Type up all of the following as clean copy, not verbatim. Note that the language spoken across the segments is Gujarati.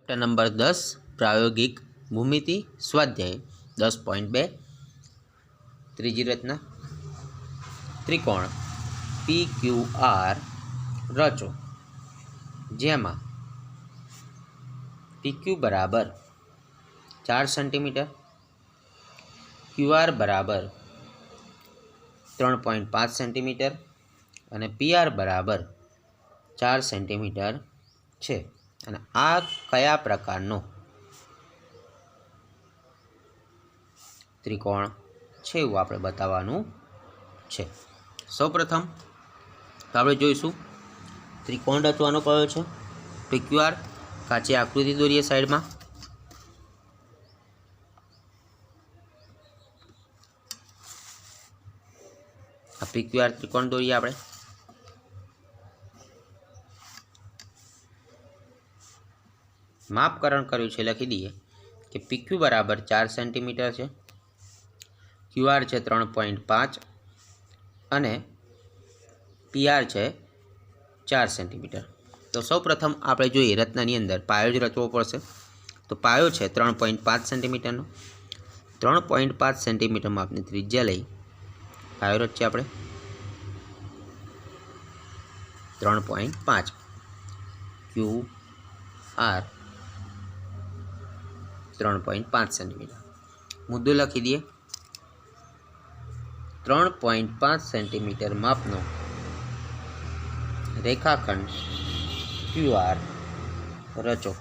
चैप्टर नंबर 10 प्रायोगिक भूमिति स्वाध्याय 10.2 त्रीजी रचना त्रिकोण PQR रचो जेमा PQ बराबर 4 सेंटीमीटर QR बराबर 3.5 सेंटीमीटर और PR बराबर 4 सेंटीमीटर है। અને આ કયા પ્રકારનો ત્રિકોણ છે એવું આપણે બતાવવાનું છે। સૌપ્રથમ તો આપણે જોઈશું ત્રિકોણ રચવાનો કયો છે PQR। કાચી આકૃતિ દોરીએ સાઈડમાં। આ PQR ત્રિકોણ દોરીએ આપણે। मापकरण कर्यु छे लखी दीए कि PQ बराबर 4 सेंटीमीटर है, QR है 3.5 अने PR है 4 सेंटीमीटर। तो सौ प्रथम आपणे जोईए रचनानी अंदर पायो ज रचवो पड़शे। तो पायो है 3.5 सेंटीमीटर 3.5 सेंटीमीटर में आपने त्रिज्या लई पायो रचीए आपणे 3.5 QR 3.5 सेंटीमीटर। मुद्दो लखी दिए 3.5 सेंटीमीटर मापनो रेखाखंड QR रचो।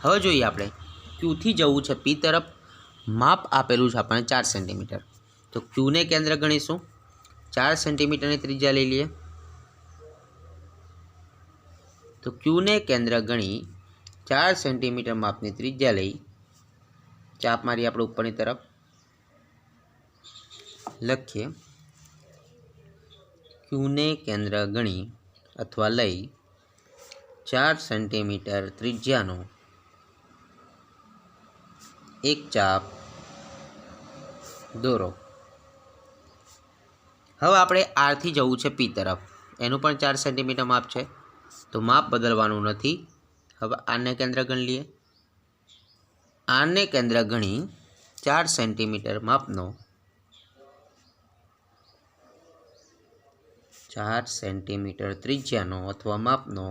हवे जोईए आपणे Q थी जवुं छे P तरफ। माप आपेलुं छे आपणे 4 सेंटीमीटर। तो Q ने केंद्र गणीशुं। 4 सेंटीमीटर ની त्रिज्या लई लीए। तो Q ने केंद्र गणी 4 सेंटीमीटर मापनी त्रिज्या लई चाप मारी આપણે ઉપરની તરફ લખીએ Q ने केंद्र गणी अथवा लई 4 सेंटीमीटर त्रिज्यानो एक चाप દોરો। હવે આપણે R થી જવું છે P તરફ। એનું પણ 4 સેન્ટીમીટર માપ છે તો માપ બદલવાનું નથી। હવે R ने केंद्र गणी लीए। R ने केंद्र गणी 4 सेंटीमीटर मापनो 4 सेंटीमीटर त्रिज्यानो अथवा मापनो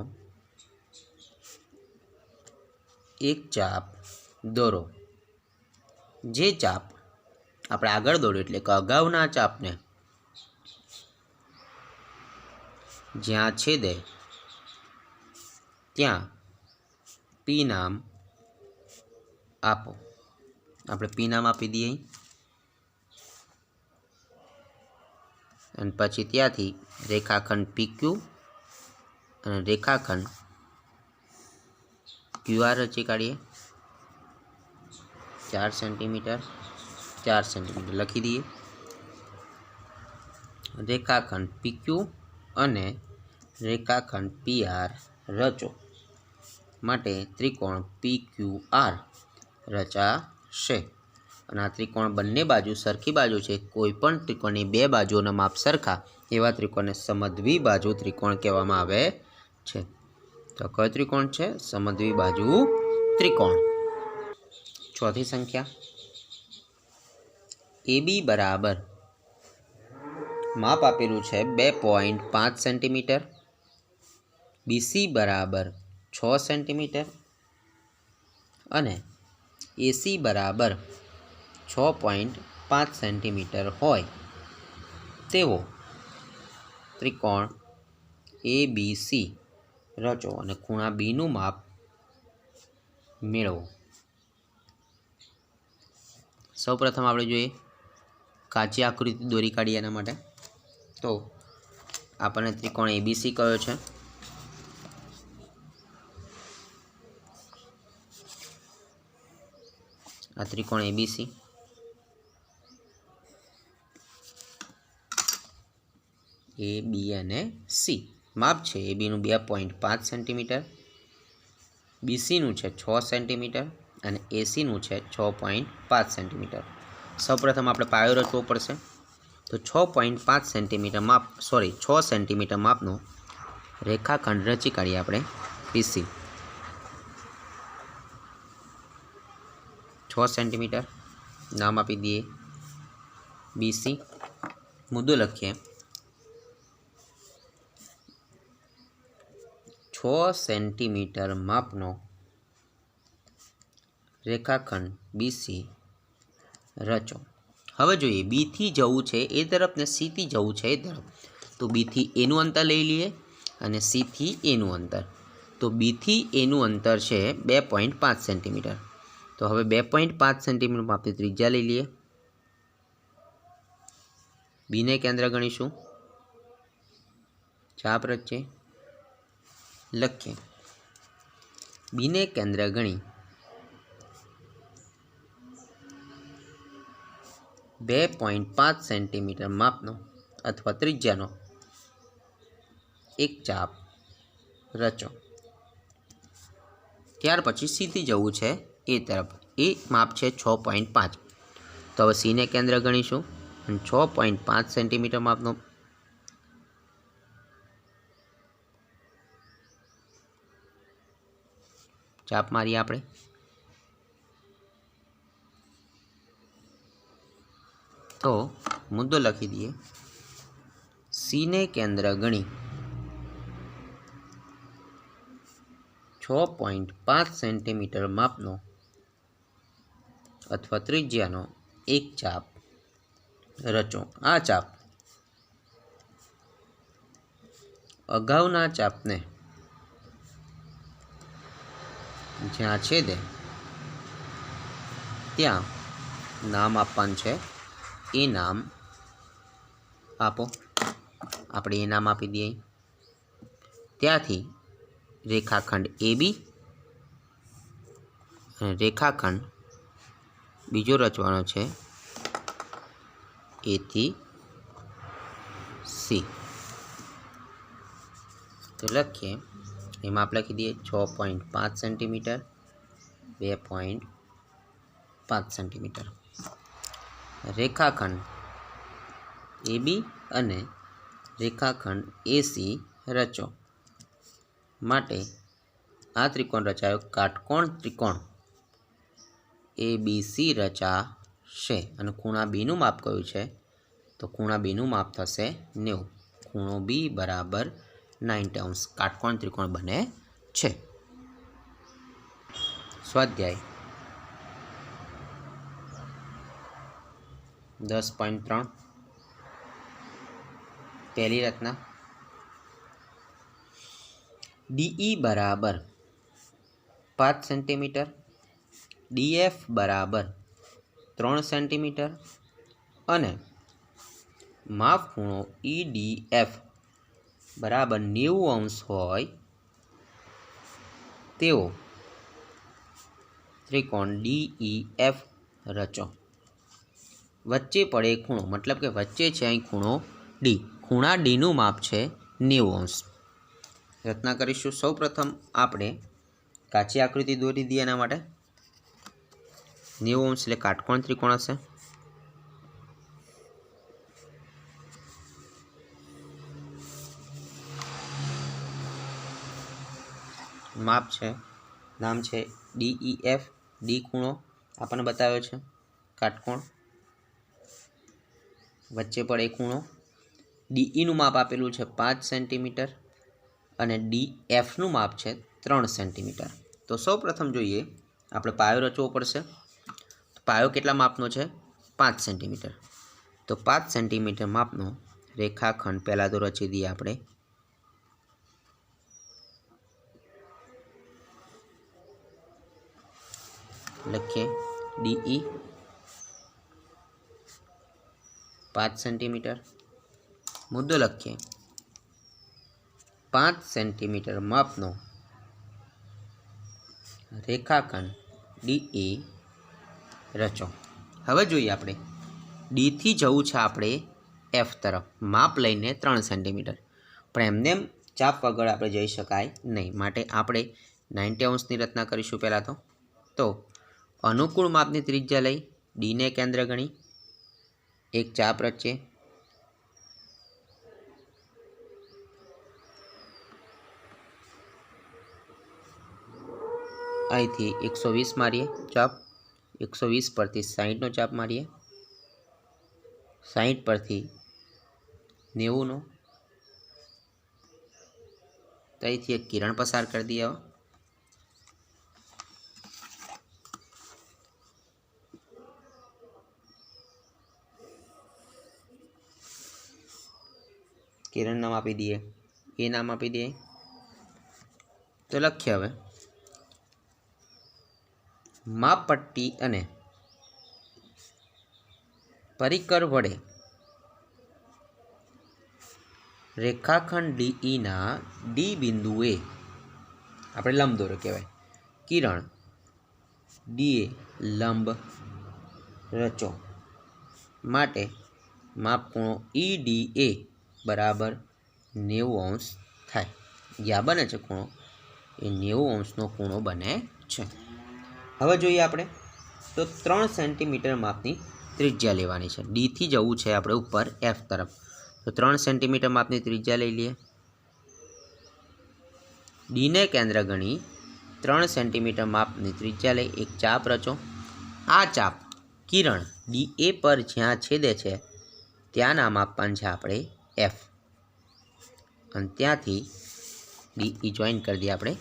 एक चाप दौरो। जे चाप આપણે આગળ દોર્યો એટલે કે અગાઉના ચાપને જ્યાં છેદે ત્યાં P नाम आपो। આપણે P नाम आपी दीए અને પછી ત્યાંથી રેખાખંડ PQ અને રેખાખંડ QR રચી કાઢીએ। 4 सेंटीमीटर 4 सेंटीमीटर लखी दीए। रेखाखंड PQ અને રેખાખંડ PR रचो माटे त्रिकोण PQR रचाशे। અને આ ત્રિકોણ બંને બાજુ સરખી બાજુ છે। કોઈપણ ત્રિકોણની બે બાજુઓના માપ સરખા એવા ત્રિકોણને સમદ્વિ બાજુ ત્રિકોણ કહેવામાં આવે છે। તો કયો ત્રિકોણ છે? સમદ્વિ બાજુ ત્રિકોણ। ચોથી સંખ્યા AB बराबर माप आपेलू है 2.5 सेंटीमीटर, BC बराबर 6 सेंटीमीटर अने AC बराबर 6.5 सेंटीमीटर होय तेवो त्रिकोण ABC रचो अने खूणा B नु माप मेळवो। सौ प्रथम आपणे जोईए काची आकृति दोरी काढीए एना माटे। तो आपणे त्रिकोण ABC कयो छे। आ त्रिकोण ABC A B अने C माप छे AB नु 2.5 सेंटीमीटर, BC नु छे 6 सेंटीमीटर અને AC નું છે 6.5 सेंटीमीटर। સૌપ્રથમ આપણે પાયો રચવો પડશે। તો 6.5 સેન્ટીમીટર માપ 6 સેન્ટીમીટર માપનો રેખાખંડ રચી કાઢીએ આપણે PC। 6 સેન્ટીમીટર, નામ આપી દઈએ BC। મુદ્દો લખીએ 6 સેન્ટીમીટર માપનો રેખાખંડ BC રચો। હવે જોઈએ બી થી જવું છે એ તરફ ને સી થી જવું છે એ તરફ, તો બી થી એનું અંતર લઈ લઈએ અને સી થી એનું અંતર। તો બી થી એનું અંતર છે 2.5 સેન્ટીમીટર। તો હવે 2.5 સેન્ટીમીટર માપની ત્રિજ્યા લઈ લઈએ। બીને કેન્દ્ર ગણીશું, ચાપ રચીએ, લખીએ બીને કેન્દ્ર ગણી 2.5 સેન્ટીમીટર માપનો અથવા ત્રિજ્યાનો એક ચાપ રચો। ત્યાર પછી સીથી જવું છે એ તરફ, એ માપ છે 6.5। તો હવે સીને કેન્દ્ર ગણીશું અને 6.5 સેન્ટીમીટર માપનો ચાપ મારીએ આપણે। તો મુદ્દો લખી દઈએ સીને કેન્દ્ર ગણી 6.5 સેન્ટીમીટર માપનો અથવા ત્રિજ્યાનો એક ચાપ રચો। આ ચાપ અગાઉના ચાપને જ્યાં છેદે ત્યાં નામ આપવાનું છે, એ નામ આપો, આપણે એ નામ આપી દઈએ। ત્યાંથી રેખાખંડ AB અને રેખાખંડ બીજો રચવાનો છે A થી C। તો લખીએ એમાં આપણે લખી દઈએ 6.5 સેન્ટીમીટર, 2.5 સેન્ટીમીટર। રેખાખંડ AB અને રેખાખંડ AC રચો। માટે આ ત્રિકોણ રચાયો, કાટકોણ ત્રિકોણ ABC રચાશે અને ખૂણા બીનું માપ કયું છે, તો ખૂણા બીનું માપ થશે 90। ખૂણો B બરાબર 90°, કાટકોણ ત્રિકોણ બને છે। સ્વાધ્યાય 10.3 પહેલી રચના DE બરાબર 5 સેન્ટીમીટર, DF બરાબર 3 સેન્ટીમીટર અને માપ ખૂણો EDF બરાબર 90° હોય તેવો ત્રિકોણ DEF રચો। વચ્ચે પડે ખૂણો, મતલબ કે વચ્ચે છે અહીં ખૂણો D, ખૂણા Dનું માપ છે 90°। રચના કરીશું। સૌ પ્રથમ આપણે કાચી આકૃતિ દોરી દઈએ એના માટે। 90° એટલે કાટકોણ ત્રિકોણ હશે। માપ છે, નામ છે DEF, D ખૂણો આપણને બતાવ્યો છે કાટકોણ, વચ્ચે પડે ખૂણો, DEનું માપ આપેલું છે 5 સેન્ટીમીટર અને DFનું માપ છે 3 સેન્ટીમીટર। તો સૌ પ્રથમ જોઈએ આપણે પાયો રચવો પડશે। પાયો કેટલા માપનો છે? 5 સેન્ટીમીટર। તો 5 સેન્ટીમીટર માપનો રેખાખંડ પહેલાં તો રચી દઈએ આપણે। લખીએ DE 5 સેન્ટીમીટર। મુદ્દો લખીએ 5 સેન્ટીમીટર માપનો રેખાખંડ DE રચો। હવે જોઈએ આપણે D થી જવું છે આપણે F તરફ, માપ લઈને 3 સેન્ટીમીટર, પણ એમને ચાપ વગર આપણે જઈ શકાય નહીં, માટે આપણે 90°ની રચના કરીશું। પહેલાં તો અનુકૂળ માપની ત્રિજ્યા લઈ Dને કેન્દ્ર ગણી એક ચાપ રચીએ। અહીંથી 120 મારીએ ચાપ 120 परथी 60 चाप मारीए, 60 परथी 90 तो अहींथी एक किरण पसार कर दिए। किरण नाम आपी दिए, ए नाम आपी दिए। तो लखीए हवे मापपट्टी अने परिकर वडे रेखाखंड DE ना डी बिंदुए આપણે લંબ દોરો કહેવાય। કિરણ DA લંબ રચો માટે માપકોણો EDA બરાબર 90 અંશ થાય। જ્યાં બને છે ખૂણો એ 90 અંશનો ખૂણો બને છે। હવે જોઈએ આપણે તો 3 સેન્ટીમીટર માપની ત્રિજ્યા લેવાની છે। ડી થી જવું છે આપણે ઉપર F તરફ, તો 3 સેન્ટીમીટર માપની ત્રિજ્યા લઈ લઈએ। डी ने केंद्र गणी 3 सेंटीमीटर मापनी त्रिज्या लई एक चाप रचो। आ चाप किरण DA पर ज्यां छेदे छे त्यां नाम आपवानुं छे आपणे F अने त्यांथी DE जॉइन कर दिए आपणे।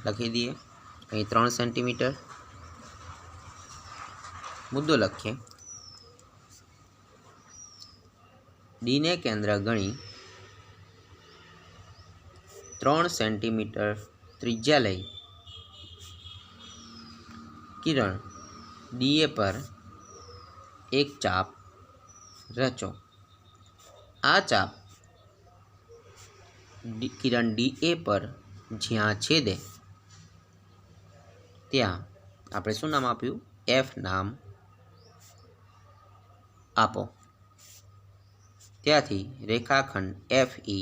लखी दिए अहीं 3 सेंटीमीटर। मुद्दो लखीए डी ने केंद्र गणी 3 सेंटीमीटर त्रिज्या लई किरण DA पर एक चाप रचो। आ चाप किरण DA पर ज्यां छेदे त्यां आपणे शुं नाम आप्युं? F नाम आपो। त्याथी रेखाखंड FE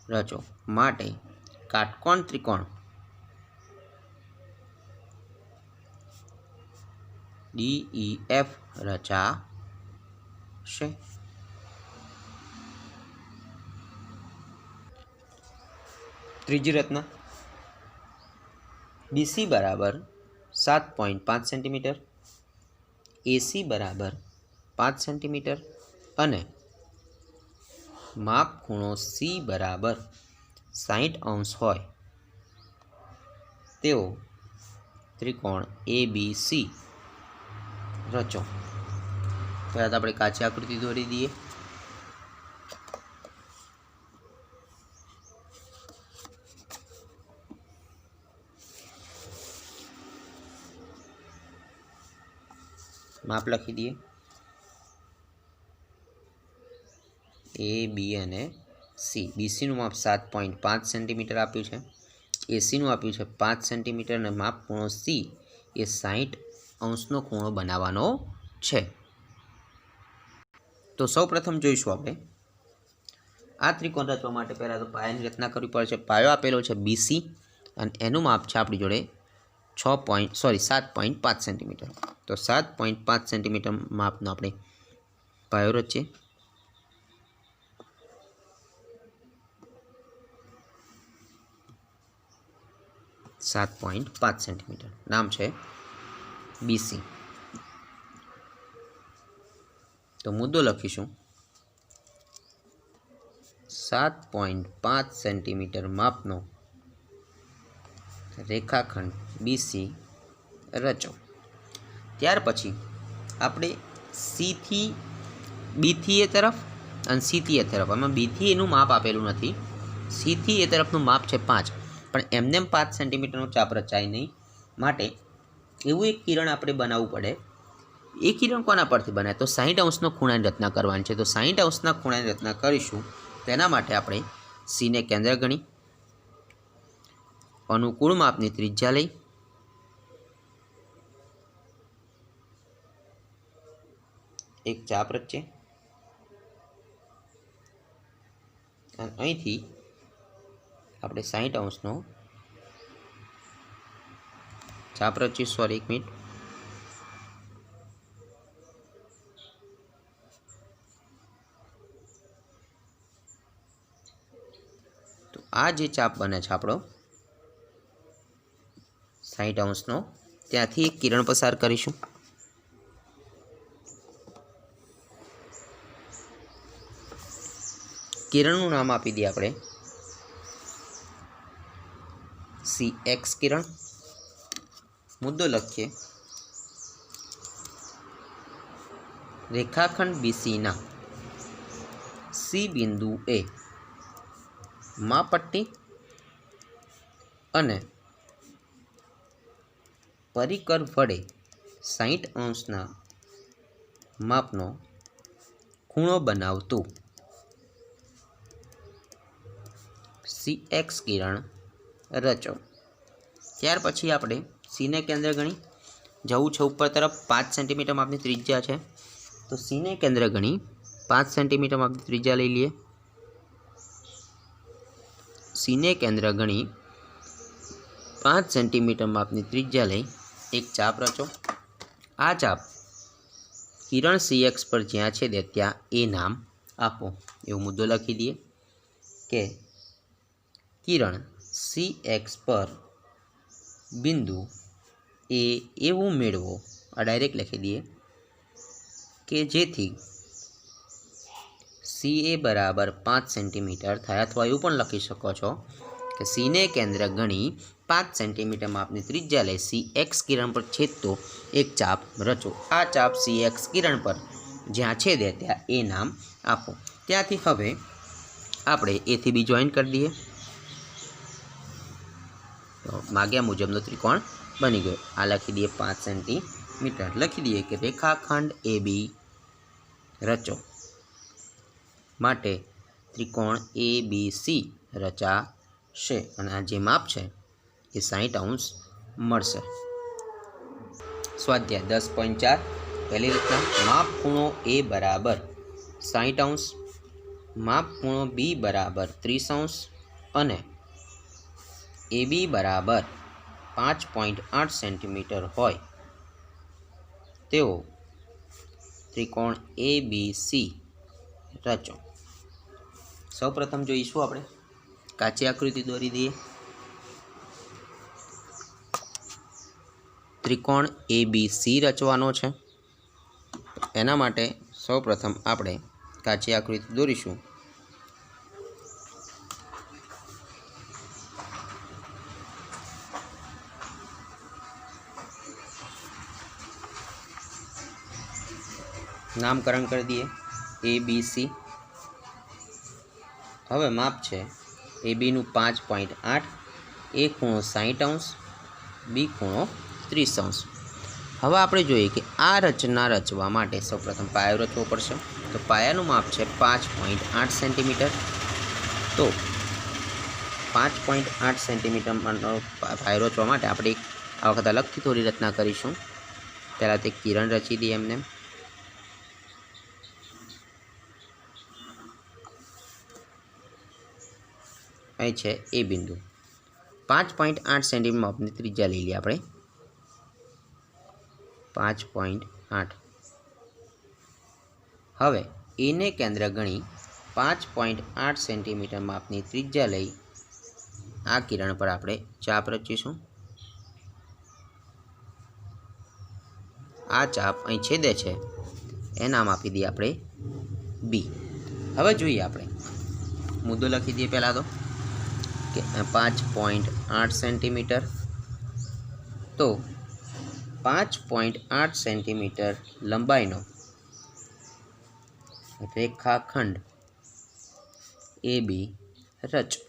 रचो माटे काटकोण त्रिकोण DEF रचाशे। त्रीजी रचना BC बराबर 7.5 सेंटीमीटर, AC बराबर 5 सेंटीमीटर अने माप खूणो C बराबर 60 अंश होय तेवो त्रिकोण ABC रचो। पहला तो अपने काची आकृति दौरी दीए। माप लखी दिए A, B અને C। BC નું માપ 7.5 સેન્ટીમીટર આપ્યું છે, AC નું આપ્યું છે 5 સેન્ટીમીટર અને માપ ખૂણો C એ 60 અંશનો ખૂણો બનાવવાનો છે। તો સૌ પ્રથમ જોઈશું આપણે આ ત્રિકોણ રચવા માટે પહેલાં તો પાયાની રચના કરવી પડશે। પાયો આપેલો છે BC અને એનું માપ છે આપણી જોડે 7.5 સેન્ટીમીટર। तो 7.5 सेंटीमीटर मापनो आपणे पायो रचीए। 7.5 सेंटीमीटर नाम है BC। तो मुद्दो लखीशुं 7.5 सेंटीमीटर मापनो रेखाखंड BC रचो। त्यार पछी आपणे C थी B थी ए तरफ अने C थी ए तरफ, आमां B थी एनुं माप आपेलुं नथी, C थी ए तरफनुं माप छे 5 पण एमनेम 5 सेंटीमीटरनो चाप रचाय नहीं माटे एवुं एक किरण आपणे बनाववुं पड़े। ए किरण कोना परथी बने? तो 60 अंशनो खूणानी रचना करवानी छे। तो 60 अंशना खूणानी रचना करीशुं तेना माटे आपणे C ने केंद्र गणी अनुकूल मापनी त्रिज्या लई एक चाप रचे अने अहींथी आपणे 60 अंशनो चाप रचीश। Sorry 1 minute. આ જે ચાપ બને છે આપણો 60° ત્યાંથી એક કિરણ પસાર કરીશું। કિરણનું નામ આપી દઈએ આપણે CX કિરણ। મુદ્દો લખીએ, રેખાખંડ BCના C બિંદુએ માપપટ્ટી અને પરિકર વડે 60° માપનો ખૂણો બનાવતું CX કિરણ રચો। ત્યાર પછી આપણે Cને કેન્દ્ર ગણી જવું છે ઉપર તરફ। 5 સેન્ટીમીટર માપની ત્રિજ્યા છે, તો Cને કેન્દ્ર ગણી 5 સેન્ટીમીટર માપની ત્રિજ્યા લઈ લઈએ। Cને કેન્દ્ર ગણી 5 સેન્ટીમીટર માપની ત્રિજ્યા લઈ એક ચાપ રચો। આ ચાપ કિરણ CX પર જ્યાં છેદે ત્યાં એ નામ આપો। એવો મુદ્દો લખી દઈએ કે કિરણ CX પર બિંદુ એ એવું મેળવો, આ ડાયરેક્ટ લખી દઈએ કે જેથી CA બરાબર 5 સેન્ટીમીટર થાય, અથવા એવું પણ લખી શકો છો કે Cને કેન્દ્ર ગણી 5 સેન્ટીમીટર માપની ત્રિજ્યા લઈ CX કિરણ પર છેદતો એક ચાપ રચો। આ ચાપ CX કિરણ પર જ્યાં છેદે ત્યાં એ નામ આપો। ત્યાંથી હવે આપણે A થી B જોઈન કરી દઈએ, તો માગ્યા મુજબનો ત્રિકોણ બની ગયો। આ લખી દઈએ 5 સેન્ટીમીટર। લખી દઈએ કે રેખાખંડ AB રચો માટે ત્રિકોણ ABC રચાશે, અને આ જે માપ છે એ 60° મળશે। સ્વાધ્યાય 10.4 પહેલી રીતના, માપ ખૂણો A બરાબર 60°, માપ ખૂણો B બરાબર 30° અને AB બરાબર 5.8 સેન્ટીમીટર હોય તેવો ત્રિકોણ ABC રચો। સૌપ્રથમ જોઈશું આપણે કાચી આકૃતિ દોરી દઈએ। ત્રિકોણ ABC રચવાનો છે, એના માટે સૌપ્રથમ આપણે કાચી આકૃતિ દોરીશું। નામકરણ કરી દઈએ ABC। હવે માપ છે ABનું 5.8, A ખૂણો 60°, B ખૂણો 30°। હવે આપણે જોઈએ કે આ રચના રચવા માટે સૌપ્રથમ પાયો રચવો પડશે, તો પાયાનું માપ છે 5.8 સેન્ટીમીટર। તો 5.8 સેન્ટીમીટરનો પાયો રચવા માટે આપણે આ વખત અલગથી થોડી રચના કરીશું। પહેલાં તે કિરણ રચી દઈએ એમને। અહીં છે એ બિંદુ, 5.8 સેન્ટીમીટર માપની ત્રિજ્યા લઈ લઈએ આપણે 5.8। હવે એને કેન્દ્ર ગણી 5.8 સેન્ટીમીટર માપની ત્રિજ્યા લઈ આ કિરણ પર આપણે ચાપ રચીશું। આ ચાપ અહીં છેદે છે એ નામ આપી દઈએ આપણે B। હવે જોઈએ આપણે મુદ્દો લખી દઈએ પહેલાં તો કે 5.8 સેન્ટીમીટર, તો 5.8 સેન્ટીમીટર લંબાઈનો રેખાખંડ AB રચો।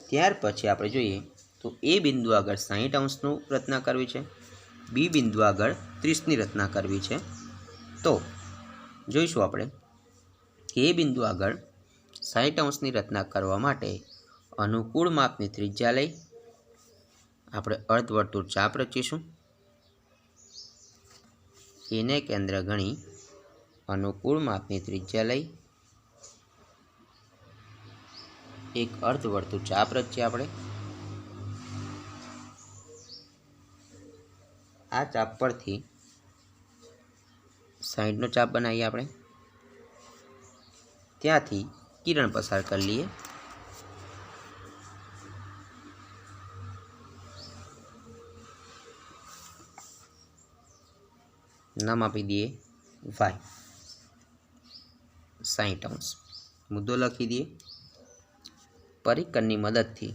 ત્યાર પછી આપણે જોઈએ તો A બિંદુ આગળ 60°નું રચના કરવી છે, B બિંદુ આગળ 30ની રચના કરવી છે। તો જોઈશું આપણે કે A બિંદુ આગળ 60°ની રચના કરવા માટે અનુકૂળ માપની ત્રિજ્યા લઈ આપણે અર્ધવર્તુળ ચાપ રચીશું। એને કેન્દ્ર ગણી અનુકૂળ માપની ત્રિજ્યા લઈ એક અર્ધવર્તુળ ચાપ રચીએ આપણે। આ ચાપ પરથી સાઈડનો ચાપ બનાવીએ આપણે, ત્યાંથી કિરણ પસાર કરી લઈએ। નામ આપી દઈએ વાય 60°। મુદ્દો લખી દઈએ। પરિકરની મદદથી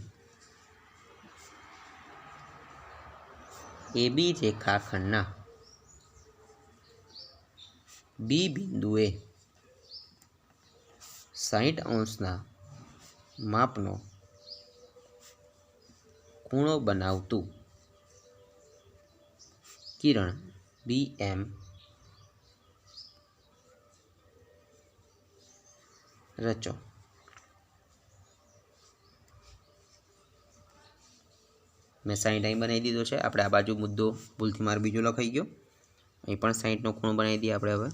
AB રેખાખંડના બી બિંદુએ 60°ના માપનો ખૂણો બનાવતું કિરણ BM રચો। મેં 60 અહીં બનાવી દીધો છે। આપણે આ બાજુ મુદ્દો ભૂલથી મારો બીજો લખાઈ ગયો, અહીં પણ 60નો ખૂણો બનાવી દઈએ આપણે હવે।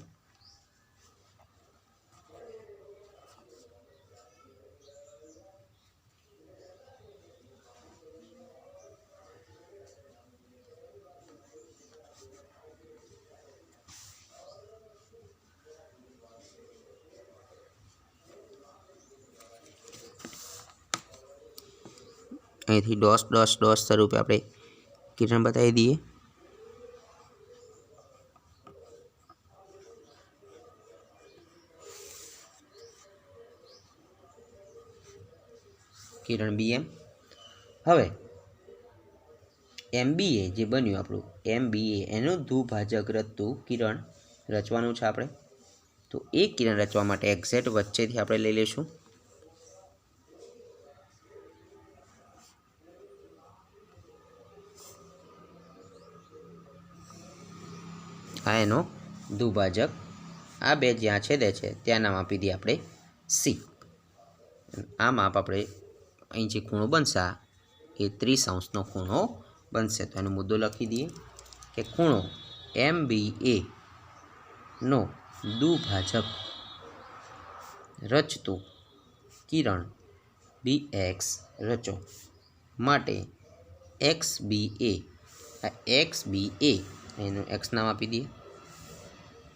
અહીંથી ડોસ ડોસ ડોસ સ્વરૂપે આપણે કિરણ બતાવી દઈએ। કિરણ BM। હવે MBA જે બન્યું આપણું MBA એનું દ્વિભાજક રચતું કિરણ રચવાનું છે આપણે। તો એ કિરણ રચવા માટે એક્ઝેક્ટ વચ્ચેથી આપણે લઈ લઈશું। આ એનો દ્વિભાજક, આ બે જ્યાં છેદે છે ત્યાં નામ આપી દઈએ આપણે C। આ માપ આપણે અહીં જે ખૂણો બનશે એ 30°નો ખૂણો બનશે। તો એનો મુદ્દો લખી દઈએ કે ખૂણો MBA નો દ્વિભાજક રચતું કિરણ BX રચો માટે XBA, આ XBA એનું X નામ આપી દઈએ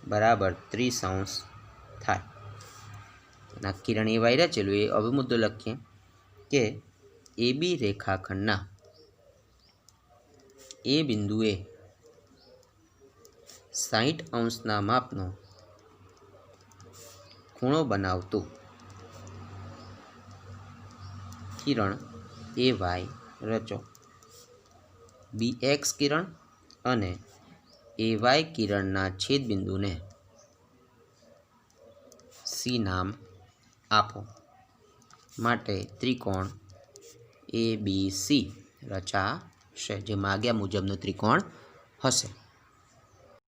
બરાબર 30° થાય। ના કિરણ એ વાય રચેલું એ હવે મુદ્દો લખીએ કે AB રેખાખંડના એ બિંદુએ 60°ના માપનો ખૂણો બનાવતું કિરણ AY રચો। BX કિરણ અને AY કિરણના છેદ બિંદુને C નામ આપો માટે ત્રિકોણ ABC રચાશે, જે માગ્યા મુજબનો ત્રિકોણ હશે।